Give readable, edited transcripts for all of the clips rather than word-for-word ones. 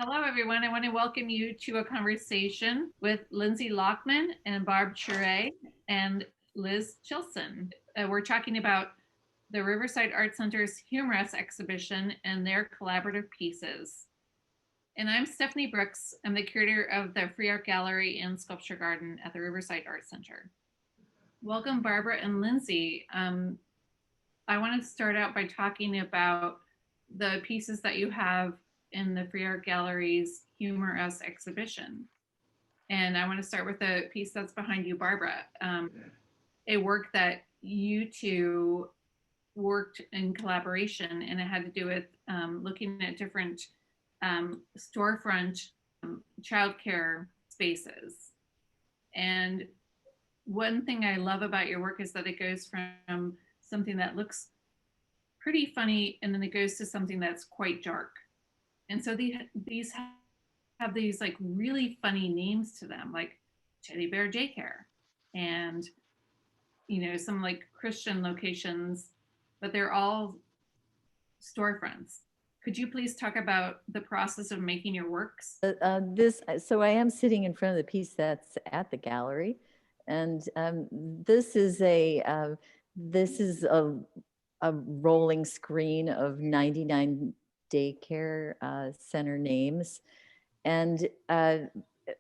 Hello, everyone. I want to welcome you to a conversation with Lindsay Lochman and Barb Ciurej and Liz Chilson. We're talking about the Riverside Art Center's Humorous exhibition and their collaborative pieces. And I'm Stephanie Brooks. I'm the curator of the Freeark Gallery and Sculpture Garden at the Riverside Art Center. Welcome, Barbara and Lindsay. I want to start out by talking about the pieces that you have in the Freeark Gallery's Humorous exhibition. And I want to start with the piece that's behind you, Barbara, a work that you two worked in collaboration, and it had to do with looking at different storefront childcare spaces. And one thing I love about your work is that it goes from something that looks pretty funny, and then it goes to something that's quite dark. And so these have these like really funny names to them, like Teddy Bear Daycare, and some like Christian locations, but they're all storefronts. Could you please talk about the process of making your works? So I am sitting in front of the piece that's at the gallery, and this is a rolling screen of 99 daycare center names. And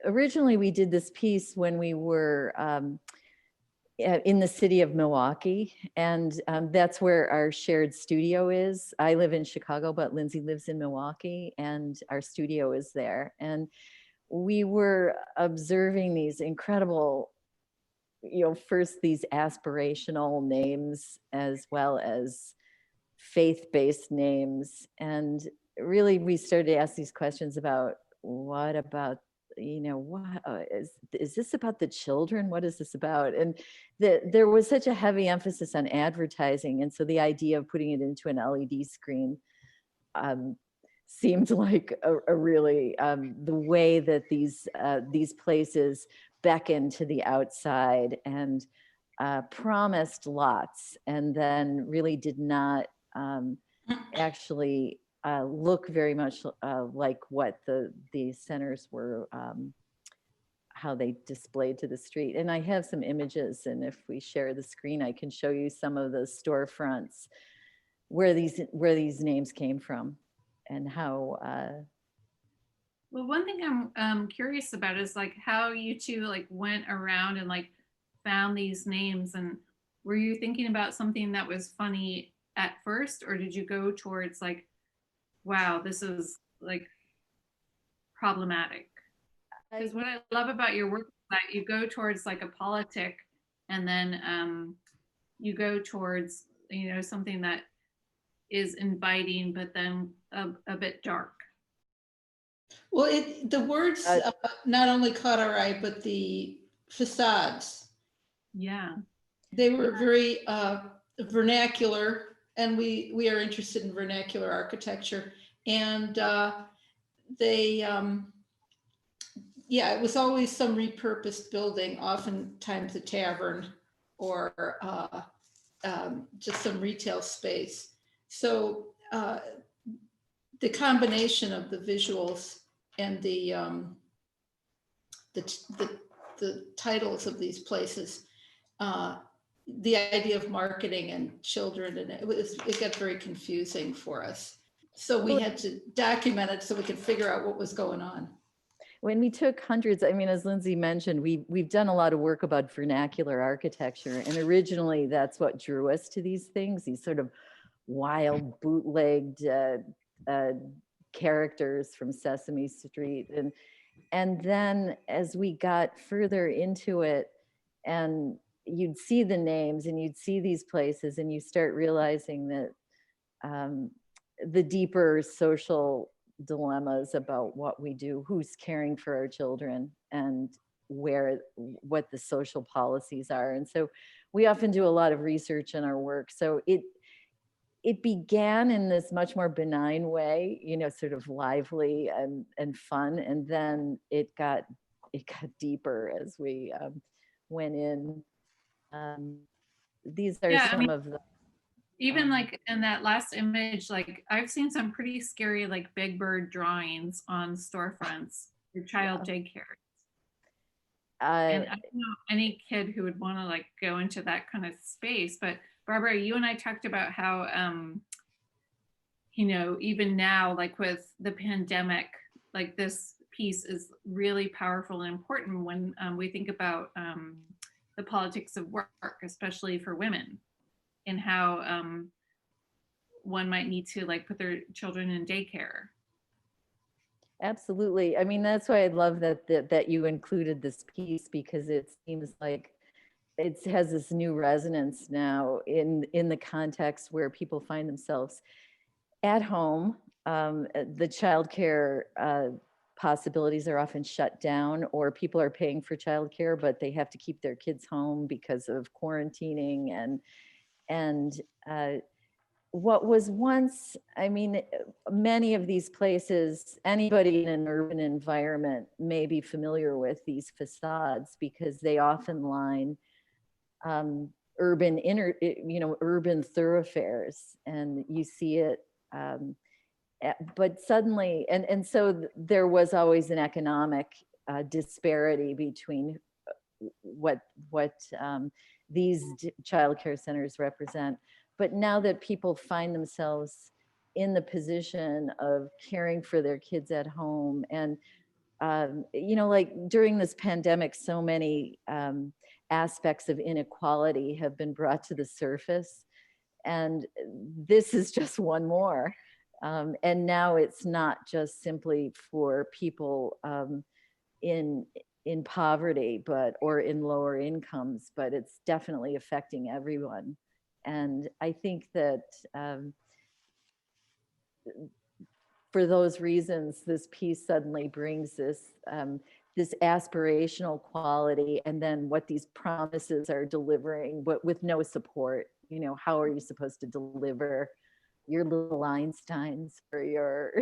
originally we did this piece when we were in the city of Milwaukee, and that's where our shared studio is. I live in Chicago, but Lindsay lives in Milwaukee, and our studio is there. And we were observing these incredible, first these aspirational names as well as faith-based names. And really we started to ask these questions about what about, what is this about the children? What is this about? And there was such a heavy emphasis on advertising. And so the idea of putting it into an LED screen seemed like a really, the way that these places beckon to the outside and promised lots, and then really did not actually look very much like what the centers were, how they displayed to the street. And I have some images, and if we share the screen, I can show you some of the storefronts where these names came from and how. Well, one thing I'm curious about is like how you two like went around and like found these names, and were you thinking about something that was funny at first, or did you go towards like, wow, this is like problematic? Because what I love about your work is that you go towards like a politic, and then you go towards something that is inviting, but then a bit dark. Well, the words not only caught our eye, but the facades. Yeah. They were very vernacular, and we are interested in vernacular architecture. And yeah, it was always some repurposed building, oftentimes a tavern or just some retail space. So the combination of the visuals and the titles of these places, the idea of marketing and children, and it got very confusing for us. So we had to document it so we could figure out what was going on. When we took hundreds, I mean, as Lindsay mentioned, we've done a lot of work about vernacular architecture, and originally that's what drew us to these things, these sort of wild bootlegged characters from Sesame Street. And then as we got further into it, and you'd see the names and you'd see these places, and you start realizing that the deeper social dilemmas about what we do, who's caring for our children, and what the social policies are. And so we often do a lot of research in our work. So it began in this much more benign way, sort of lively and fun. And then it got deeper as we went in. These are some of the. Even like in that last image, like I've seen some pretty scary like big bird drawings on storefronts for child daycare. And I don't know any kid who would want to like go into that kind of space. But Barbara, you and I talked about how you know, even now, like with the pandemic, like this piece is really powerful and important when we think about the politics of work, especially for women, and how one might need to like put their children in daycare. Absolutely. I mean, that's why I love that you included this piece, because it seems like it has this new resonance now in the context where people find themselves at home. The childcare possibilities are often shut down, or people are paying for childcare, but they have to keep their kids home because of quarantining and what was once, I mean, many of these places, anybody in an urban environment may be familiar with these facades because they often line urban thoroughfares, and you see it. But suddenly, and so there was always an economic disparity between what these childcare centers represent. But now that people find themselves in the position of caring for their kids at home, and you know, like during this pandemic, so many aspects of inequality have been brought to the surface, and this is just one more. And now it's not just simply for people in poverty, or in lower incomes, but it's definitely affecting everyone. And I think that for those reasons, this piece suddenly brings this aspirational quality, and then what these promises are delivering, but with no support. You know, how are you supposed to deliver your little Einsteins for your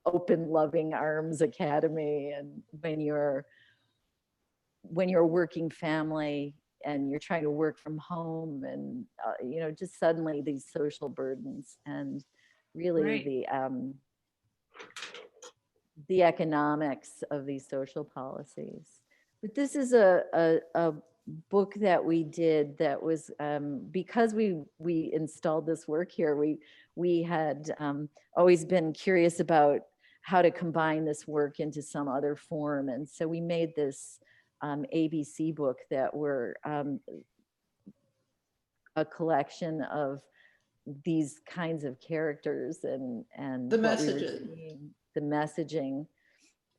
open loving arms academy, and when you're a working family and you're trying to work from home, and you know, just suddenly these social burdens, and really the economics of these social policies. But this is a book that we did that was because we installed this work here. We had always been curious about how to combine this work into some other form, and so we made this ABC book that were a collection of these kinds of characters, and The what we were messages. seeing, the messaging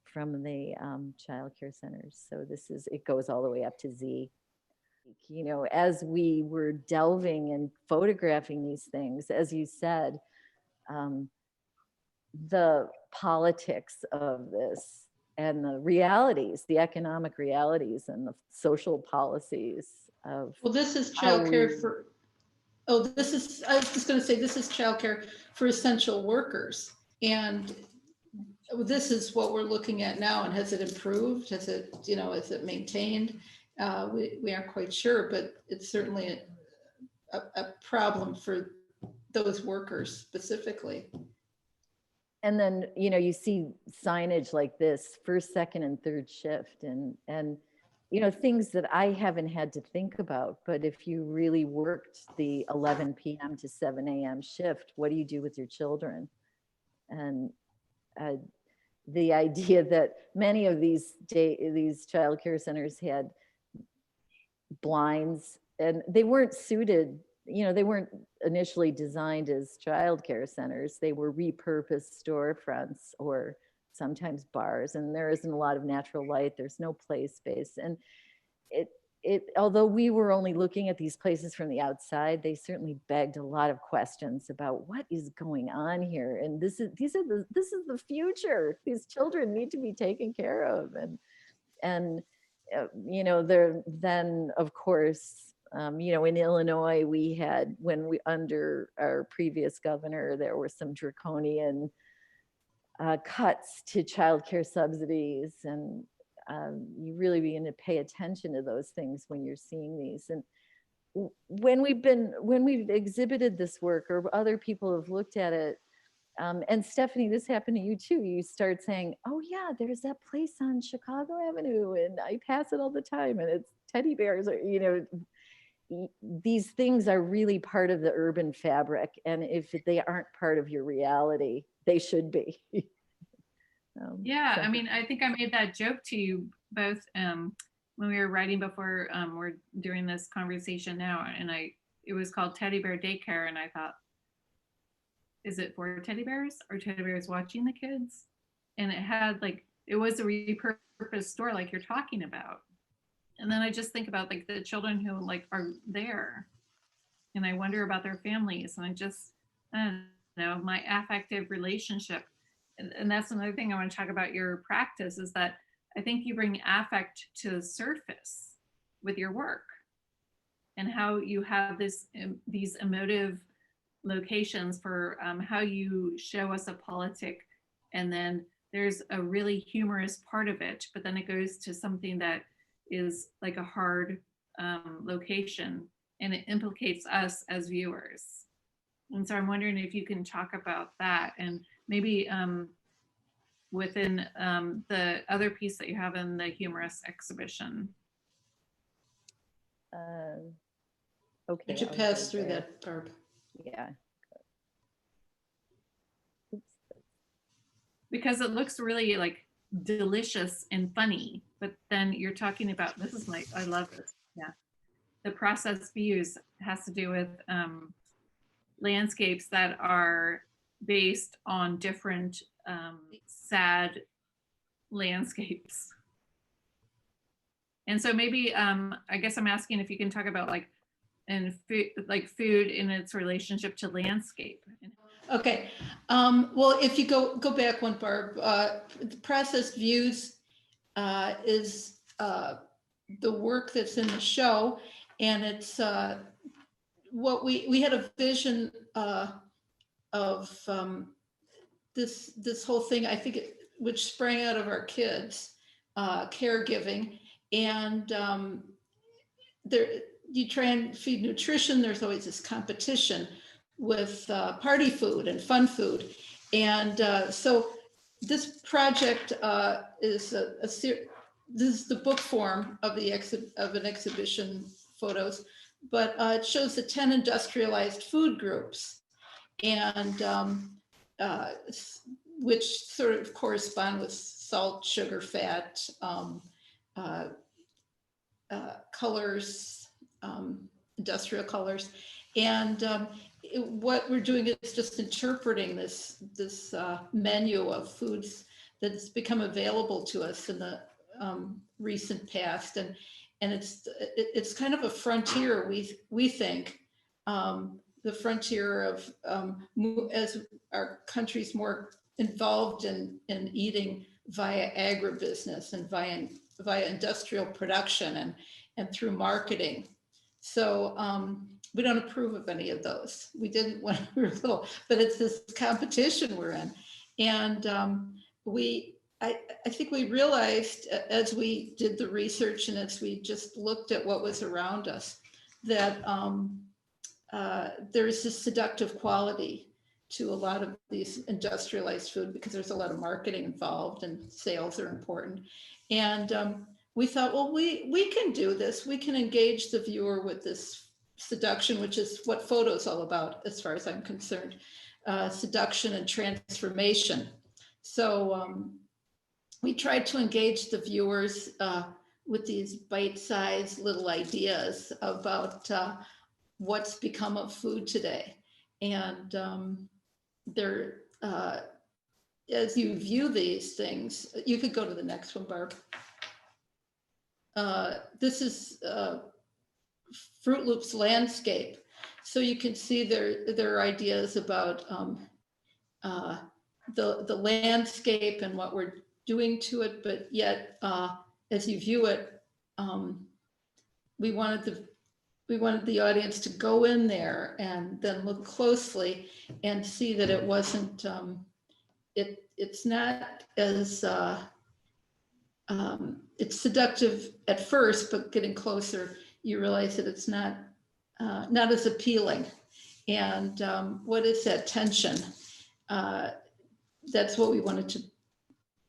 from the child care centers. So it goes all the way up to Z. You know, as we were delving and photographing these things, as you said, the politics of this, and the realities, the economic realities, and the social policies of. Well, this is childcare for. Oh, this is. I was just going to say this is childcare for essential workers, and this is what we're looking at now. And has it improved? Has it, you know, is it maintained? We aren't quite sure, but it's certainly a problem for those workers specifically. And then, you know, you see signage like this, first, second, and third shift, and you know, things that I haven't had to think about. But if you really worked the 11 p.m. to 7 a.m. shift, what do you do with your children? And the idea that many of these childcare centers had blinds, and they weren't suited. You know, they weren't initially designed as childcare centers. They were repurposed storefronts, or sometimes bars, and there isn't a lot of natural light. There's no play space. And although we were only looking at these places from the outside, they certainly begged a lot of questions about what is going on here. And this is the future. These children need to be taken care of. And you know, then of course, you know, in Illinois, we had, under our previous governor, there were some draconian cuts to childcare subsidies, and you really begin to pay attention to those things when you're seeing these. And when we've exhibited this work or other people have looked at it, and Stephanie, this happened to you too. You start saying, "Oh yeah, there's that place on Chicago Avenue, and I pass it all the time, and it's teddy bears." Or these things are really part of the urban fabric, and if they aren't part of your reality, they should be. Yeah, So. I mean, I think I made that joke to you both when we were writing before we're doing this conversation now, and it was called Teddy Bear Daycare, and I thought, is it for teddy bears or teddy bears watching the kids? And it was a repurposed store like you're talking about. And then I just think about like the children who like are there, and I wonder about their families, and I don't know, my affective relationship. And that's another thing I want to talk about your practice, is that I think you bring affect to the surface with your work, and how you have these emotive locations for how you show us a politic, and then there's a really humorous part of it, but then it goes to something that is like a hard location, and it implicates us as viewers. And so I'm wondering if you can talk about that, and maybe within the other piece that you have in the humorous exhibition. Okay. Would you pass through that, Barb? Yeah. Oops. Because it looks really like delicious and funny, but then you're talking about, I love this. Yeah. The process views has to do with landscapes that are based on different sad landscapes. And so maybe I guess I'm asking if you can talk about food in its relationship to landscape. Okay. Well, if you go back one, Barb, the processed views is the work that's in the show, and it's what we had a vision of this whole thing, I think, which sprang out of our kids' caregiving, and there you try and feed nutrition. There's always this competition with party food and fun food, and so this project is this is the book form of an exhibition photos, but it shows the 10 industrialized food groups, and which sort of correspond with salt, sugar, fat, colors, industrial colors. And what we're doing is just interpreting this menu of foods that's become available to us in the recent past. And it's kind of a frontier, we think, the frontier of as our country's more involved in eating via agribusiness and via industrial production and through marketing. So we don't approve of any of those. We didn't when we were little, but it's this competition we're in. And I think we realized as we did the research and as we just looked at what was around us, that there's this seductive quality to a lot of these industrialized food because there's a lot of marketing involved and sales are important. And we thought, well, we can do this. We can engage the viewer with this seduction, which is what photo's all about, as far as I'm concerned, seduction and transformation. So we tried to engage the viewers with these bite-sized little ideas about what's become of food today. And as you view these things, you could go to the next one, Barb. This is Fruit Loop's landscape. So you can see their ideas about the landscape and what we're doing to it, but yet as you view it, we wanted the audience to go in there and then look closely and see that it wasn't, it's not as, it's seductive at first, but getting closer, you realize that it's not not as appealing. And what is that tension? That's what we wanted to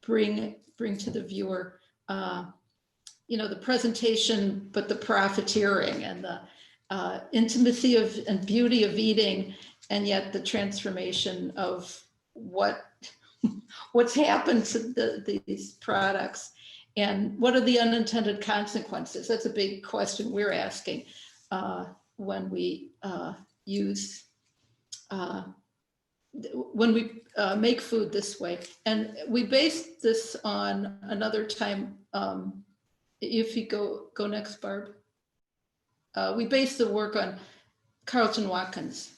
bring to the viewer. The presentation, but the profiteering and the intimacy of and beauty of eating, and yet the transformation of what's happened to these products, and what are the unintended consequences. That's a big question we're asking when we make food this way. And we based this on another time. If you go next, Barb. We based the work on Carlton Watkins.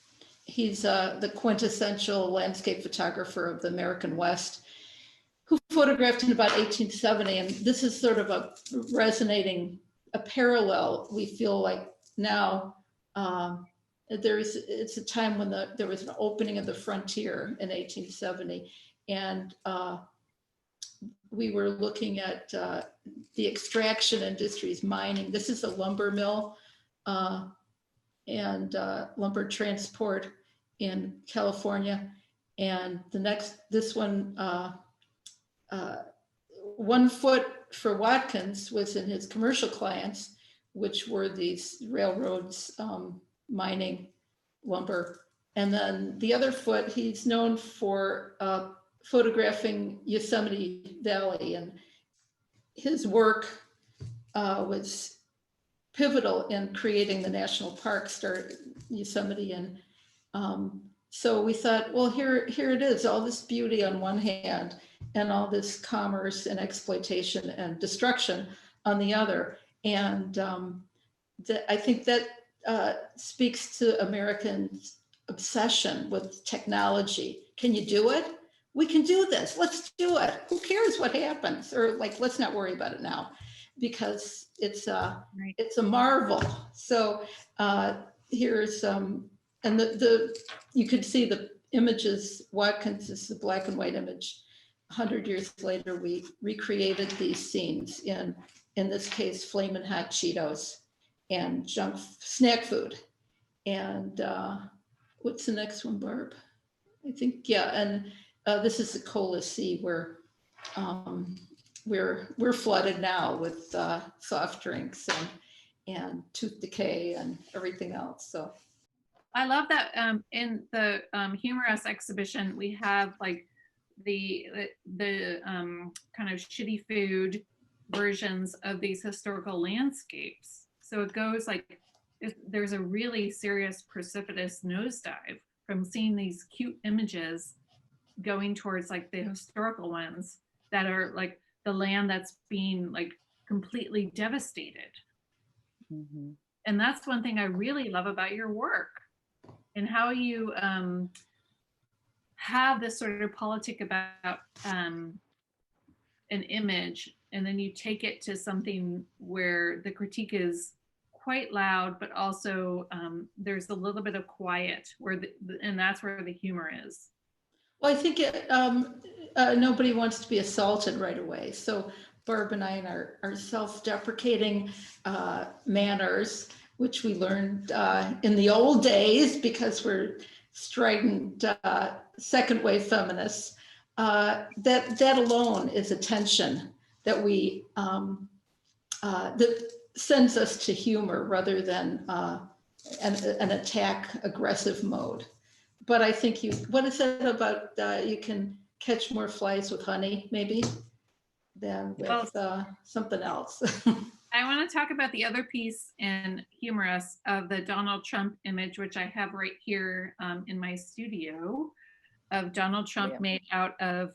He's the quintessential landscape photographer of the American West, who photographed in about 1870. And this is sort of a parallel. We feel like now it's a time when there was an opening of the frontier in 1870. And we were looking at the extraction industries, mining. This is a lumber mill and lumber transport in California. And this one, 1 foot for Watkins was in his commercial clients, which were these railroads mining lumber. And then the other foot, he's known for photographing Yosemite Valley, and his work was pivotal in creating the national park, Yosemite. And so we thought, well, here it is, all this beauty on one hand, and all this commerce and exploitation and destruction on the other. And I think that speaks to Americans' obsession with technology. Can you do it? We can do this. Let's do it. Who cares what happens? Or let's not worry about it now, because it's a marvel. So here's and you could see the images. Watkins is the black and white image. 100 years later, we recreated these scenes in this case, flaming hot Cheetos and junk snack food. And what's the next one, Barb? I think, yeah. And this is the Cola Sea, where we're flooded now with soft drinks and tooth decay and everything else. So I love that in the Humorous exhibition, we have like the kind of shitty food versions of these historical landscapes. So it goes like, there's a really serious precipitous nosedive from seeing these cute images going towards like the historical ones that are like the land that's being like completely devastated. Mm-hmm. And that's one thing I really love about your work, and how you have this sort of politic about an image, and then you take it to something where the critique is quite loud, but also there's a little bit of quiet, and that's where the humor is. Well, I think nobody wants to be assaulted right away. So Barb and I, in our self-deprecating manners, which we learned in the old days because we're strident second wave feminists, that alone is a tension that we that sends us to humor rather than an attack aggressive mode. But I think what is it about you can catch more flies with honey, maybe, than with something else. I want to talk about the other piece in Humorous of the Donald Trump image, which I have right here in my studio, of Donald Trump made out of,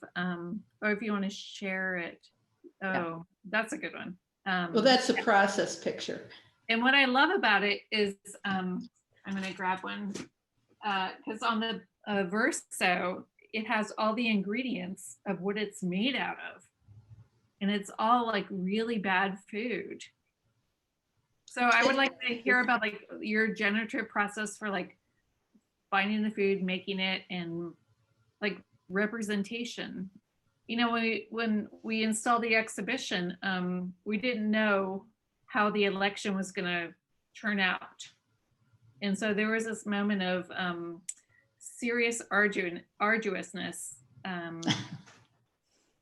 or if you want to share it. Oh, that's a good one. Well, that's a process picture. And what I love about it is, I'm going to grab one, because on the verso, it has all the ingredients of what it's made out of. And it's all like really bad food. So I would like to hear about like your generative process for like finding the food, making it, and like representation. You know, when we installed the exhibition, we didn't know how the election was going to turn out. And so there was this moment of serious arduousness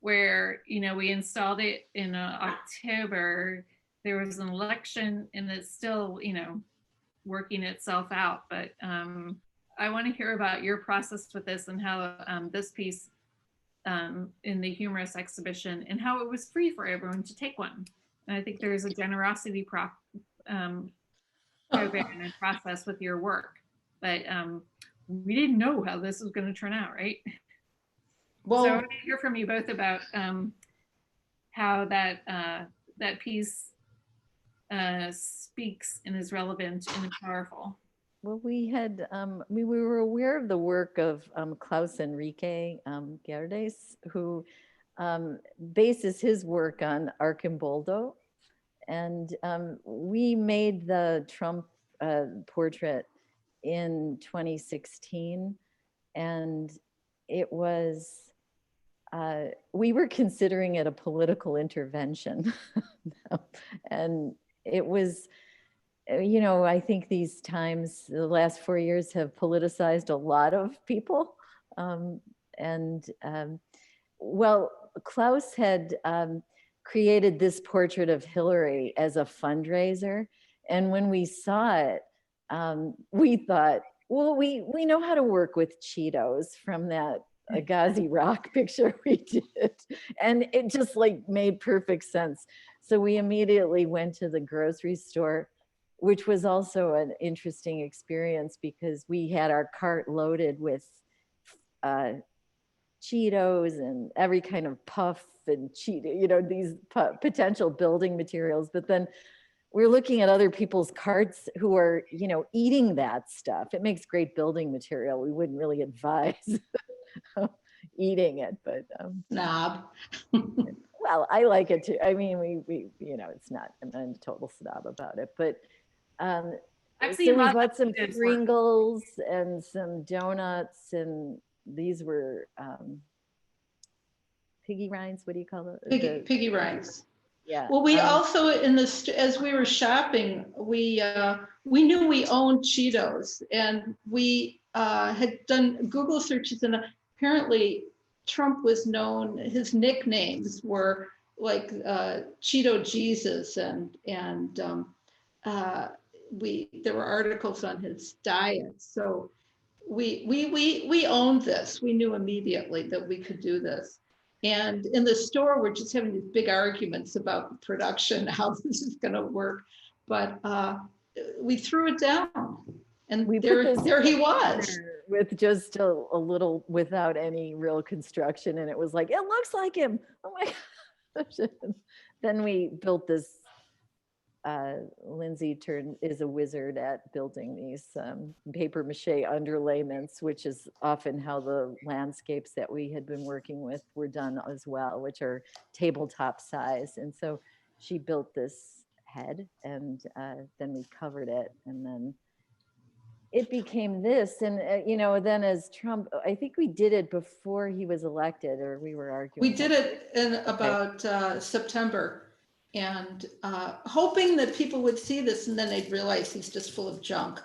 where, you know, we installed it in October. There was an election and it's still, you know, working itself out. But I want to hear about your process with this and how this piece in the humorous exhibition and how it was free for everyone to take one. And I think there's a generosity program and process with your work, but we didn't know how this was going to turn out, right? Well, so I want to hear from you both about how that piece speaks and is relevant and powerful. Well, we were aware of the work of Klaus Enrique Gerdes, who bases his work on Arcimboldo. And we made the Trump portrait in 2016. And it was, we were considering it a political intervention. And it was, you know, I think these times, the last 4 years have politicized a lot of people. Well, Klaus had created this portrait of Hillary as a fundraiser. And when we saw it, we thought, well, we know how to work with Cheetos from that Agassiz Rock picture we did. And it just like made perfect sense. So we immediately went to the grocery store, which was also an interesting experience because we had our cart loaded with Cheetos and every kind of puff and Cheeto, you know, these potential building materials. But then we're looking at other people's carts who are, you know, eating that stuff. It makes great building material. We wouldn't really advise eating it, but snob. well, I like it too. I mean, we you know, it's not, I'm not a total snob about it, but I've so seen we lots bought of some Cheetos work. Pringles and some donuts, and these were piggy rinds. What do you call it? Piggy rinds. Yeah. Well, we also as we were shopping, we knew we owned Cheetos, and we had done Google searches, and apparently Trump was known. His nicknames were like Cheeto Jesus, and there were articles on his diet. So we owned this. We knew immediately that we could do this. And in the store, we're just having these big arguments about production, how this is going to work. But we threw it down, and there he was. With just a little, without any real construction. And it was like, it looks like him. Oh my gosh. Then we built this, Lindsay is a wizard at building these paper mache underlayments, which is often how the landscapes that we had been working with were done as well, which are tabletop size. And so she built this head, and then we covered it, and then it became this. And you know, then as Trump, I think we did it before he was elected, or we were arguing. We did it in about September. And hoping that people would see this, and then they'd realize he's just full of junk.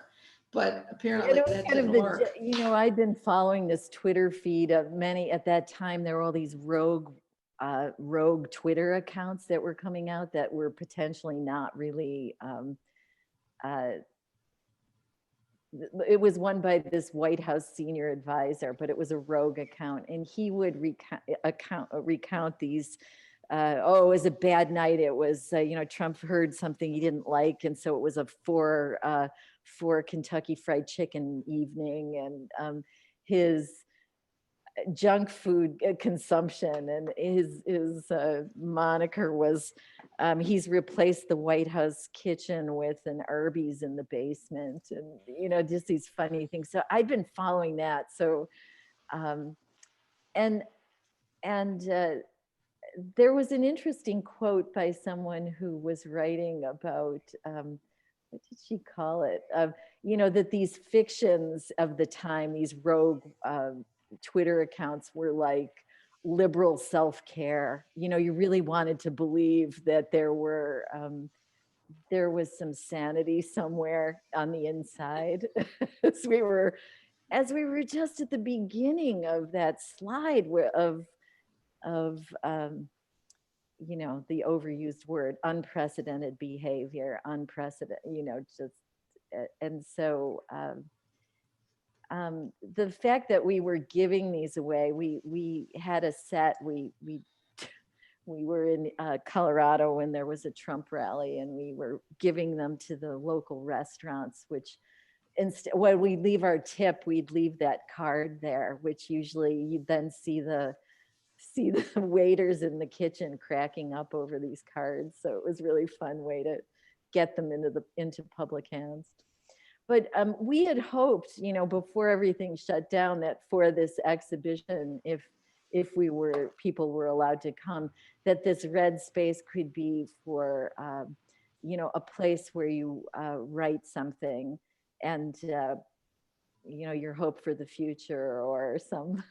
But apparently that didn't work. You know, I'd been following this Twitter feed of many, at that time, there were all these rogue Twitter accounts that were coming out that were potentially not really, it was one by this White House senior advisor, but it was a rogue account. And he would recount these, it was a bad night. It was, you know, Trump heard something he didn't like. And so it was a for Kentucky Fried Chicken evening, and his junk food consumption. And his moniker was, he's replaced the White House kitchen with an Arby's in the basement, and, you know, just these funny things. So I'd been following that. So, there was an interesting quote by someone who was writing about, what did she call it? You know, that these fictions of the time, these rogue Twitter accounts were like liberal self-care. You know, you really wanted to believe that there were there was some sanity somewhere on the inside as we were just at the beginning of that slide of the overused word, unprecedented behavior, just, and so the fact that we were giving these away, we had a set, we were in Colorado when there was a Trump rally, and we were giving them to the local restaurants, which when we leave our tip, we'd leave that card there, which usually you'd then see the waiters in the kitchen cracking up over these cards. So it was a really fun way to get them into public hands. But we had hoped, before everything shut down, that for this exhibition, if people were allowed to come, that this red space could be for, a place where you write something and, your hope for the future or some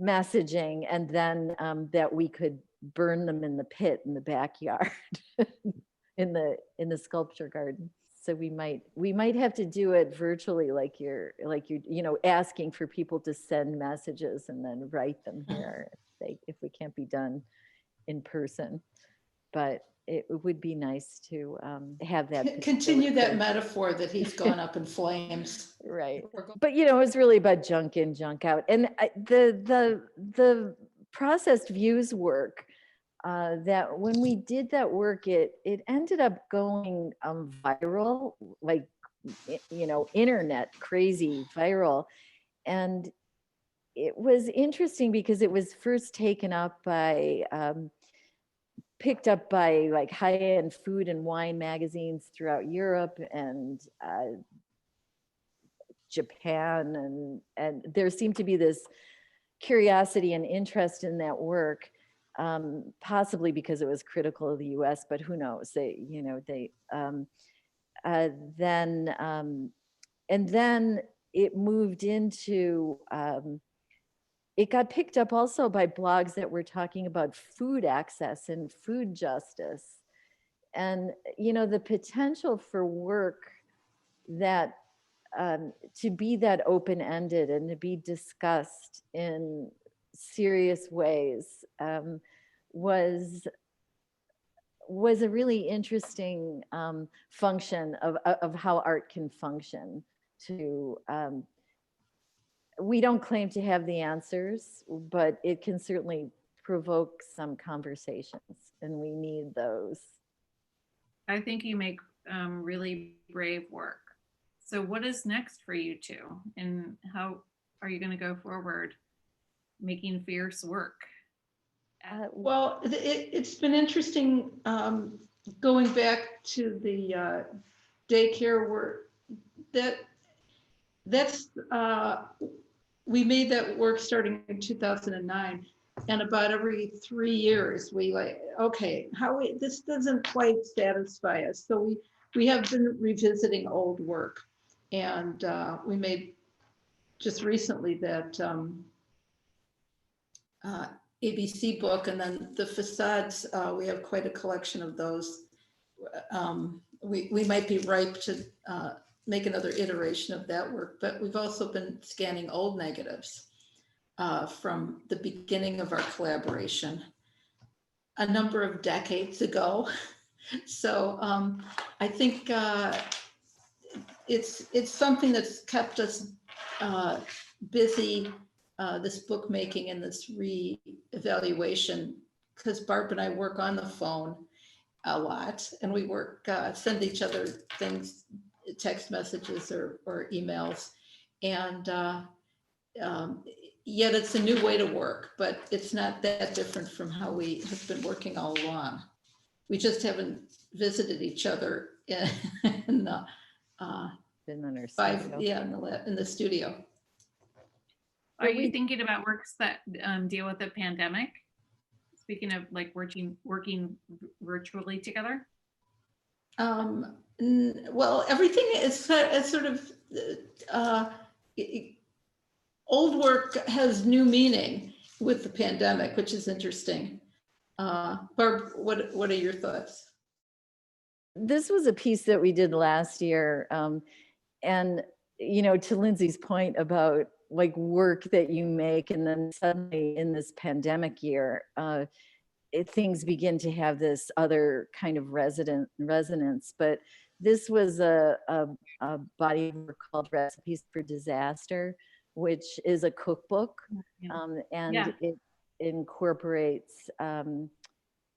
messaging, and then that we could burn them in the pit in the backyard in the sculpture garden. So we might have to do it virtually, like you're asking for people to send messages and then write them here if we can't be done in person. But it would be nice to have that continue that metaphor that he's gone up in flames. Right. But it was really about junk in, junk out. And the processed views work, that when we did that work, it ended up going viral, like internet crazy viral. And it was interesting because it was first taken up by picked up by like high-end food and wine magazines throughout Europe and Japan, and there seemed to be this curiosity and interest in that work, possibly because it was critical of the U.S., but who knows? And then it moved into. It got picked up also by blogs that were talking about food access and food justice. And, the potential for work that to be that open-ended and to be discussed in serious ways was a really interesting function of how art can function to we don't claim to have the answers, but it can certainly provoke some conversations, and we need those. I think you make really brave work. So what is next for you two? And how are you going to go forward making fierce work? Well, it's been interesting going back to the daycare work. That's we made that work starting in 2009, and about every 3 years we this doesn't quite satisfy us, so we have been revisiting old work, and we made just recently that ABC book, and then the facades, we have quite a collection of those. We might be ripe to make another iteration of that work, but we've also been scanning old negatives from the beginning of our collaboration a number of decades ago. So I think it's something that's kept us busy, this bookmaking and this re-evaluation, because Barb and I work on the phone a lot, and we work, send each other things, text messages or emails, and yet it's a new way to work, but it's not that different from how we have been working all along. We just haven't visited each other in the in the studio. Are you thinking about works that deal with the pandemic? Speaking of like working virtually together? Well, everything is sort of old work has new meaning with the pandemic, which is interesting. Barb, what are your thoughts? this was a piece that we did last year. And, you know, to Lindsay's point about like work that you make, and then suddenly in this pandemic year, things begin to have this other kind of resonance. But this was a body of work called Recipes for Disaster, which is a cookbook, and it incorporates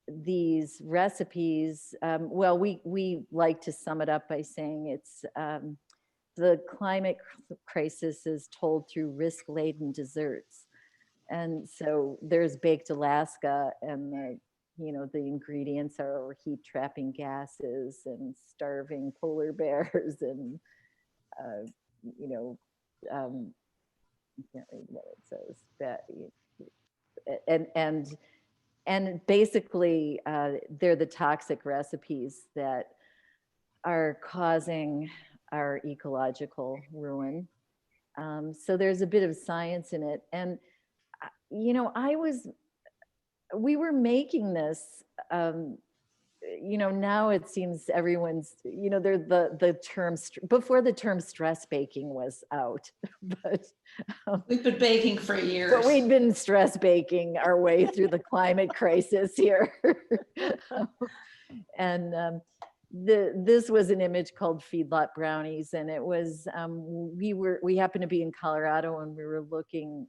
these recipes. Well, we like to sum it up by saying it's the climate crisis is told through risk-laden desserts. And so there's baked Alaska, and the ingredients are heat trapping gases and starving polar bears and I can't read what it says, that and basically they're the toxic recipes that are causing our ecological ruin. So there's a bit of science in it. And we were making this, now it seems everyone's, the term, before the term stress baking was out, but we've been baking for years. But we'd been stress baking our way through the climate crisis here. And this was an image called Feedlot Brownies, and it was, we happened to be in Colorado, and we were looking,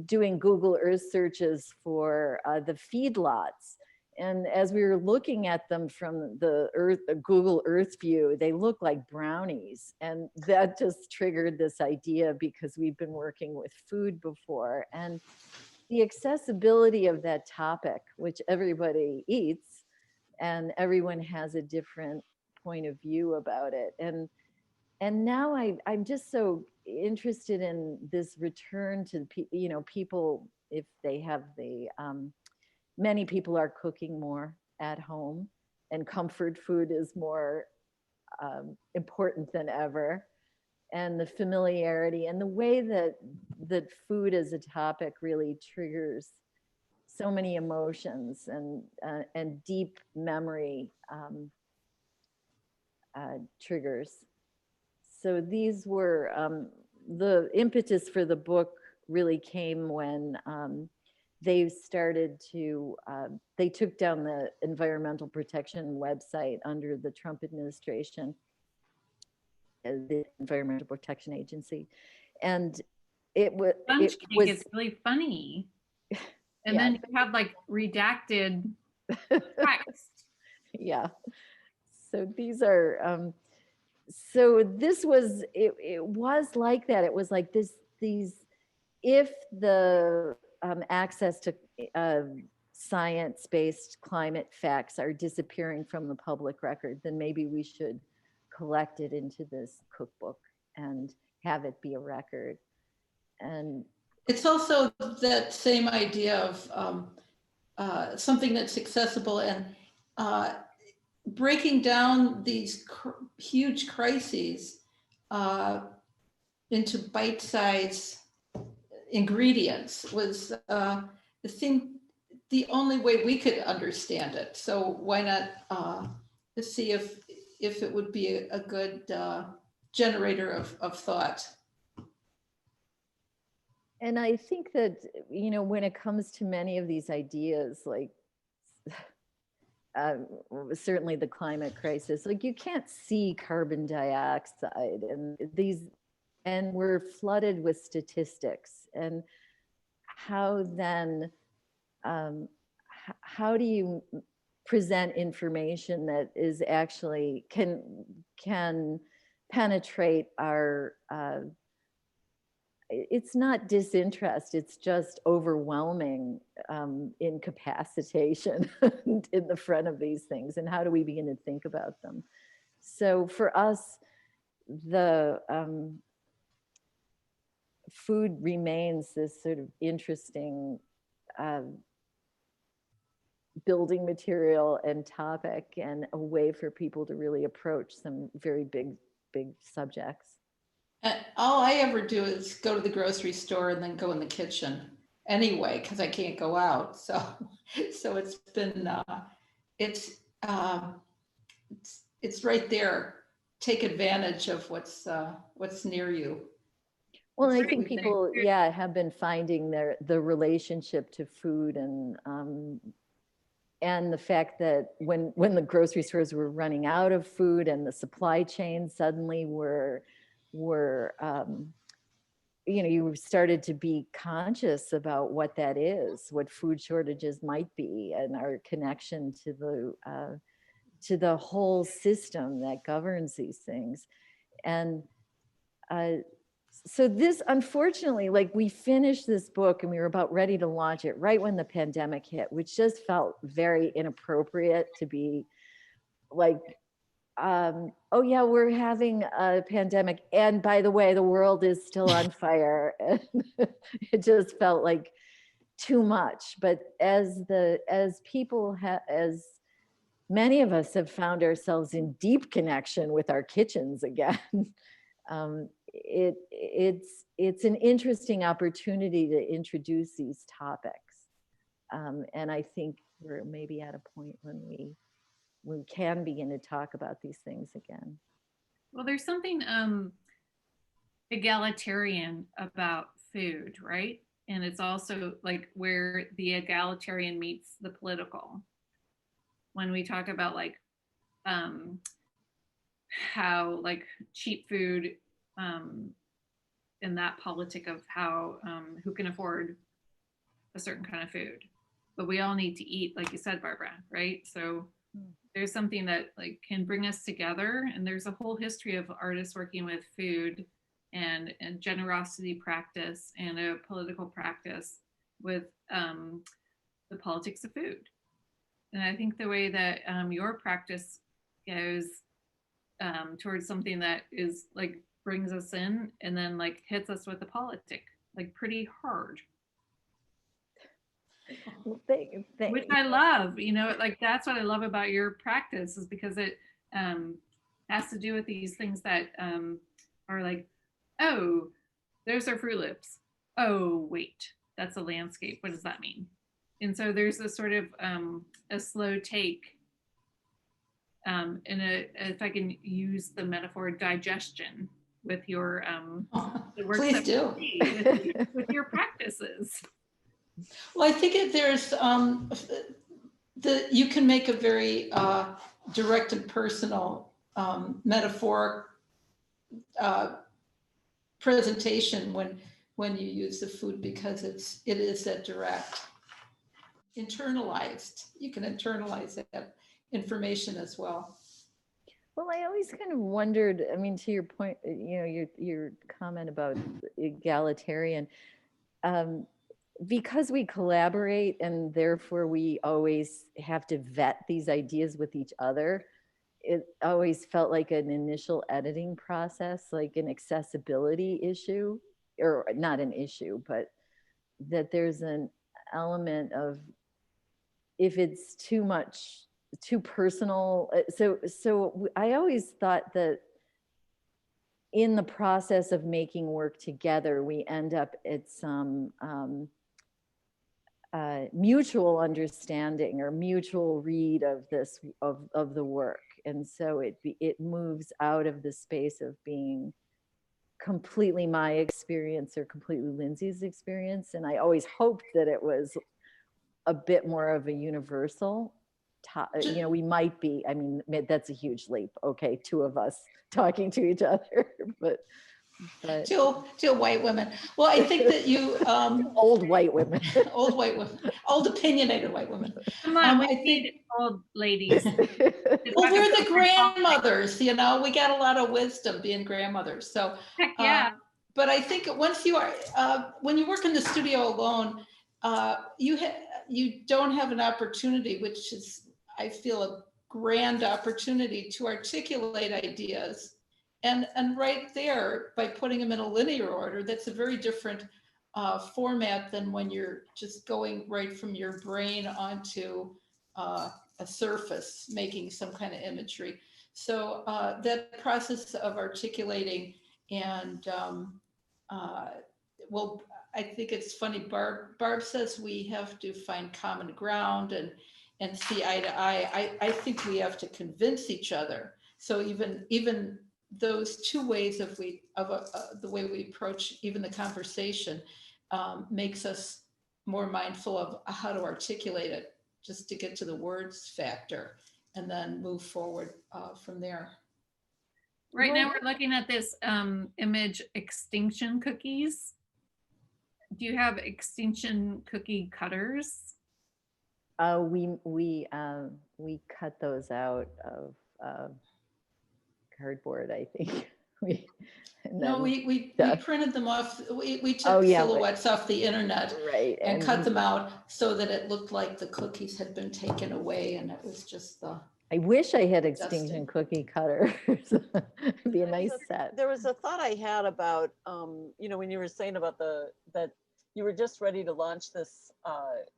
doing Google Earth searches for the feedlots. And as we were looking at them from the Google Earth view, they look like brownies. And that just triggered this idea, because we've been working with food before. And the accessibility of that topic, which everybody eats, and everyone has a different point of view about it. And now I'm just so interested in this return to people, if they have the many people are cooking more at home, and comfort food is more important than ever, and the familiarity and the way that food as a topic really triggers so many emotions and deep memory triggers. So these were the impetus for the book really came when they started to, they took down the environmental protection website under the Trump administration, the Environmental Protection Agency. And it was, it's really funny. And then you have like redacted text. Yeah. So these are, so this was, it was like that. It was like these, if the access to science-based climate facts are disappearing from the public record, then maybe we should collect it into this cookbook and have it be a record. And it's also that same idea of something that's accessible, and breaking down these huge crises into bite-sized ingredients was the only way we could understand it. So why not to see if it would be a good generator of thought. And I think that, when it comes to many of these ideas, like certainly the climate crisis, like you can't see carbon dioxide, and we're flooded with statistics. And how then, how do you present information that is actually can penetrate our, it's not disinterest, it's just overwhelming incapacitation in the front of these things. And how do we begin to think about them? So for us, the food remains this sort of interesting building material and topic, and a way for people to really approach some very big subjects. And all I ever do is go to the grocery store and then go in the kitchen anyway, because I can't go out. So it's been it's right there. Take advantage of what's near you. Well, That's I what think we think. people, yeah, have been finding the relationship to food and the fact that when the grocery stores were running out of food and the supply chain suddenly were you started to be conscious about what that is, what food shortages might be, and our connection to the whole system that governs these things. And so this, unfortunately, like, we finished this book and we were about ready to launch it right when the pandemic hit, which just felt very inappropriate to be like, oh yeah, we're having a pandemic, and by the way, the world is still on fire. And it just felt like too much. But as many of us have found ourselves in deep connection with our kitchens again, it's an interesting opportunity to introduce these topics. And I think we're maybe at a point when we can begin to talk about these things again. Well, there's something egalitarian about food, right? And it's also like where the egalitarian meets the political. When we talk about like how like cheap food and that politic of how who can afford a certain kind of food, but we all need to eat, like you said, Barbara, right? So there's something that like can bring us together, and there's a whole history of artists working with food and generosity practice and a political practice with the politics of food. And I think the way that your practice goes towards something that is like brings us in and then like hits us with the politic like pretty hard. Well, which I love, like that's what I love about your practice, is because it has to do with these things that are like, oh, there's our Fruit Loops. Oh, wait, that's a landscape. What does that mean? And so there's this sort of a slow take, and if I can use the metaphor, digestion with your the work Please do with your practices. Well, I think there's you can make a very direct and personal metaphoric presentation when you use the food, because it is that direct, internalized. You can internalize that information as well. Well, I always kind of wondered, I mean, to your point, your comment about egalitarian, because we collaborate and therefore we always have to vet these ideas with each other, it always felt like an initial editing process, like an accessibility issue, or not an issue, but that there's an element of, if it's too much, too personal. So I always thought that in the process of making work together, we end up at some mutual understanding or mutual read of this of the work, and so it moves out of the space of being completely my experience or completely Lindsay's experience. And I always hoped that it was a bit more of a universal. We might be. I mean, that's a huge leap. Okay, two of us talking to each other, but two white women. Well, I think that you old white women, old opinionated white women. Come on, we need old ladies. Well, we're the grandmothers. We got a lot of wisdom being grandmothers. So heck yeah. But I think once you are when you work in the studio alone, you don't have an opportunity, which is, I feel, a grand opportunity to articulate ideas. And right there, by putting them in a linear order, that's a very different format than when you're just going right from your brain onto a surface, making some kind of imagery. So that process of articulating and, I think it's funny, Barb says we have to find common ground, and see eye to eye. I think we have to convince each other. So even those two ways of the way we approach even the conversation makes us more mindful of how to articulate it, just to get to the words factor, and then move forward from there. Right now we're looking at this image, extinction cookies. Do you have extinction cookie cutters? We cut those out of cardboard, I think. we printed them off. We took silhouettes off the internet, right, and cut them out so that it looked like the cookies had been taken away, and it was just the. I wish I had extinction cookie cutters. It'd be a nice set. There was a thought I had about, you know, when you were saying about that you were just ready to launch this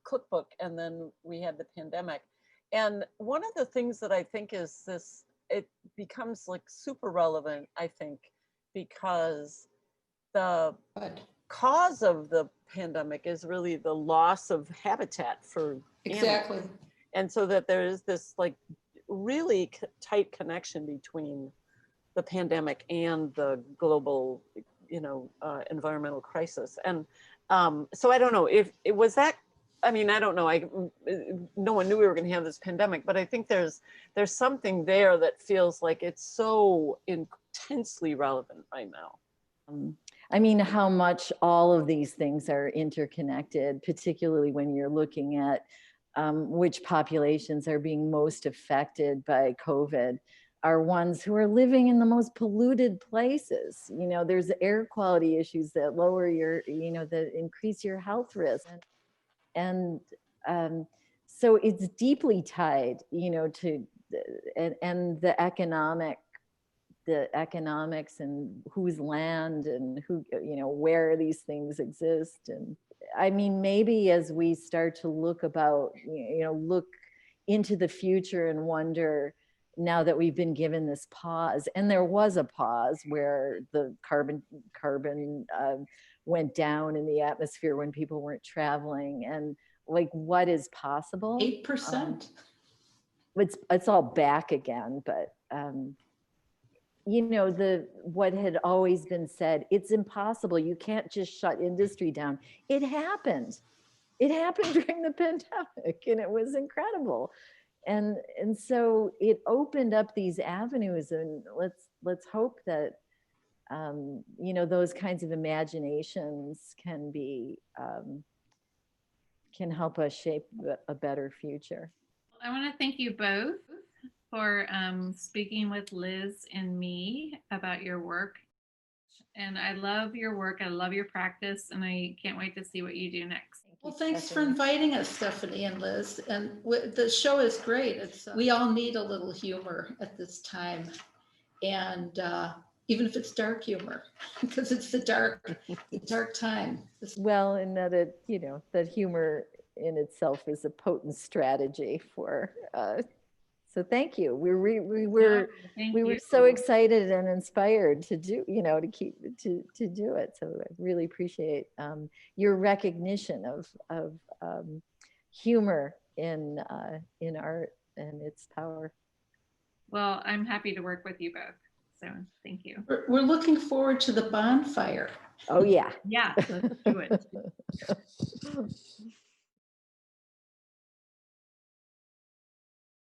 cookbook, and then we had the pandemic. And one of the things that I think is this, it becomes like super relevant, I think, because the cause of the pandemic is really the loss of habitat for exactly animals. And so that there is this like really tight connection between the pandemic and the global, you know, environmental crisis. And so I don't know if it was that. I mean, I don't know. No one knew we were going to have this pandemic, but I think there's something there that feels like it's so intensely relevant right now. I mean, how much all of these things are interconnected, particularly when you're looking at which populations are being most affected by COVID, are ones who are living in the most polluted places. You know, there's air quality issues that lower your, you know, that increase your health risk. And so it's deeply tied, you know, to, and the economics and whose land and who, you know, where these things exist. And I mean, maybe as we start to look look into the future and wonder, now that we've been given this pause, and there was a pause where the carbon went down in the atmosphere when people weren't traveling, and like what is possible. 8%. It's all back again, but you know, what had always been said, it's impossible. You can't just shut industry down. It happened. It happened during the pandemic, and it was incredible. And so it opened up these avenues, and let's hope that you know, those kinds of imaginations can be can help us shape a better future. I want to thank you both for speaking with Liz and me about your work. And I love your work. I love your practice, and I can't wait to see what you do next. Well, thanks for inviting us, Stephanie and Liz. And the show is great. We all need a little humor at this time. And even if it's dark humor, because it's the dark time. Well, and that it, you know, that humor in itself is a potent strategy for, so thank you. We were so excited and inspired to do, you know, to do it. So I really appreciate your recognition of humor in art and its power. Well, I'm happy to work with you both. So thank you. We're looking forward to the bonfire. Oh yeah. Yeah, let's do it.